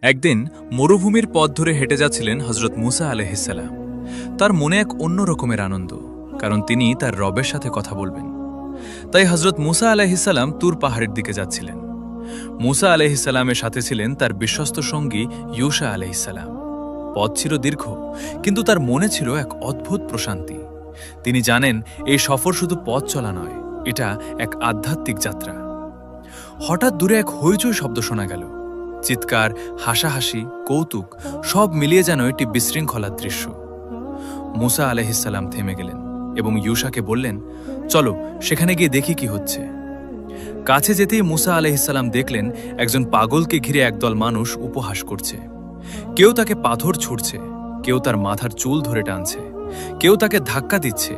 একদিন মরুভূমির পথ ধরে হেঁটে যাচ্ছিলেন হজরত মুসা আলাইহিসসালাম। তার মনে এক অন্য রকমের আনন্দ, কারণ তিনি তার রবের সাথে কথা বলবেন। তাই হজরত মুসা আলাইহিসসালাম তুর পাহাড়ের দিকে যাচ্ছিলেন। মুসা আলাইহিসসালামের সাথে ছিলেন তার বিশ্বস্ত সঙ্গী ইউশা আলাইহিসসালাম। পথ ছিল দীর্ঘ, কিন্তু তার মনে ছিল এক অদ্ভুত প্রশান্তি। তিনি জানেন এই সফর শুধু পথ চলা নয়, এটা এক আধ্যাত্মিক যাত্রা। হঠাৎ দূরে এক হইচই শব্দ শোনা গেল। চিৎকার, হাসাহাসি, কৌতুক সব মিলিয়ে যেন একটি বিশৃঙ্খলার দৃশ্য। মুসা আলাইহিসসালাম থেমে গেলেন এবং ইউশাকে বললেন, চলো সেখানে গিয়ে দেখি কি হচ্ছে। কাছে যেতেই মুসা আলাইহিসসালাম দেখলেন একজন পাগলকে ঘিরে একদল মানুষ উপহাস করছে। কেউ তাকে পাথর ছুঁড়ছে, কেউ তার মাথার চুল ধরে টানছে, কেউ তাকে ধাক্কা দিচ্ছে,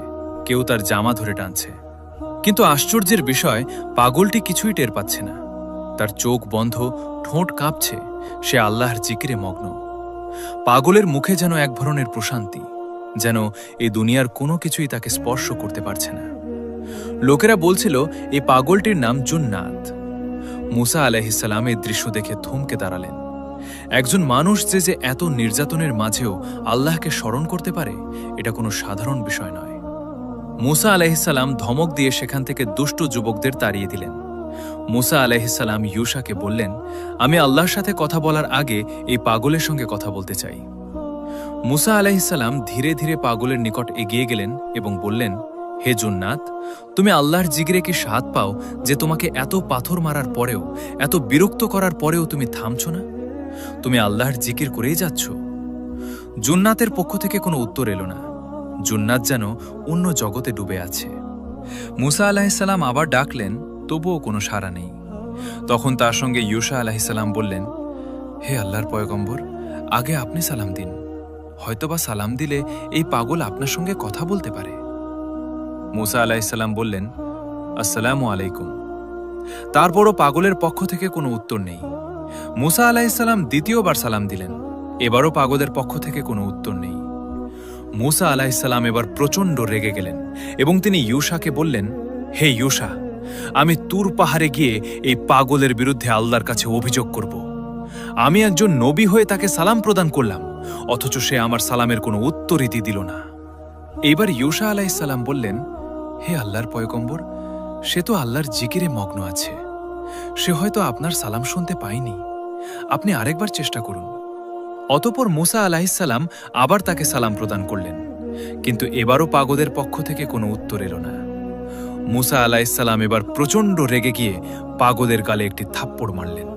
কেউ তার জামা ধরে টানছে। কিন্তু আশ্চর্যের বিষয়, পাগলটি কিছুই টের পাচ্ছে না। তার চোখ বন্ধ, ঠোঁট কাঁপছে, সে আল্লাহর জিকিরে মগ্ন। পাগলের মুখে যেন এক ধরনের প্রশান্তি, যেন এই দুনিয়ার কোনো কিছুই তাকে স্পর্শ করতে পারছে না। লোকেরা বলছিল এই পাগলটির নাম জুন্নাত। মুসা আলাইহিসসালাম এই দৃশ্য দেখে থমকে দাঁড়ালেন। একজন মানুষ যে এত নির্যাতনের মাঝেও আল্লাহকে স্মরণ করতে পারে, এটা কোনো সাধারণ বিষয় নয়। মুসা আলাইহিসসালাম ধমক দিয়ে সেখান থেকে দুষ্ট যুবকদের তাড়িয়ে দিলেন। মুসা আলাইহিসসালাম ইউশাকে বললেন, আমি আল্লাহর সাথে কথা বলার আগে এই পাগলের সঙ্গে কথা বলতে চাই। মুসা আলাইহিসসালাম ধীরে ধীরে পাগলের নিকট এগিয়ে গেলেন এবং বললেন, হে জুন্নাত, তুমি আল্লাহর জিগরে কি স্বাদ পাও যে তোমাকে এত পাথর মারার পরেও, এত বিরক্ত করার পরেও তুমি থামছ না? তুমি আল্লাহর জিকির করেই যাচ্ছ। জুন্নাতের পক্ষ থেকে কোনো উত্তর এলো না। জুন্নাত যেন অন্য জগতে ডুবে আছে। মুসা আলাইহিসসালাম আবার ডাকলেন, তবুও কোনো সাড়া নেই। তখন তার সঙ্গে ইউশা আলাইহিসসালাম বললেন, হে আল্লাহর পয়গম্বর, আগে আপনি সালাম দিন। হয়তোবা সালাম দিলে এই পাগল আপনার সঙ্গে কথা বলতে পারে। মুসা আলাইহিসসালাম বললেন, আসসালামু আলাইকুম। তারপরও পাগলের পক্ষ থেকে কোনো উত্তর নেই। মুসা আলাইহিসসালাম দ্বিতীয়বার সালাম দিলেন। এবারও পাগলের পক্ষ থেকে কোনো উত্তর নেই। মুসা আলাইহিসসালাম এবার প্রচণ্ড রেগে গেলেন এবং তিনি ইউশাকে বললেন, হে ইউশা, আমি তুর পাহাড়ে গিয়ে এই পাগলের বিরুদ্ধে আল্লাহর কাছে অভিযোগ করব। আমি একজন নবী হয়ে তাকে সালাম প্রদান করলাম, অথচ সে আমার সালামের কোনো উত্তরই দিল না। এইবার ইউশা আলাইহিসসালাম বললেন, হে আল্লাহর পয়গম্বর, সে তো আল্লাহর জিকিরে মগ্ন আছে। সে হয়তো আপনার সালাম শুনতে পায়নি। আপনি আরেকবার চেষ্টা করুন। অতঃপর মুসা আলাইহিসসালাম আবার তাকে সালাম প্রদান করলেন, কিন্তু এবারও পাগলের পক্ষ থেকে কোনো উত্তর এলো না। মুসা আলাইহিসসালাম এবার প্রচণ্ড রেগে গিয়ে পাগলের গালে একটি থাপ্পড় মারলেন।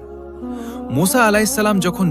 মুসা আলাইহিসসালাম যখন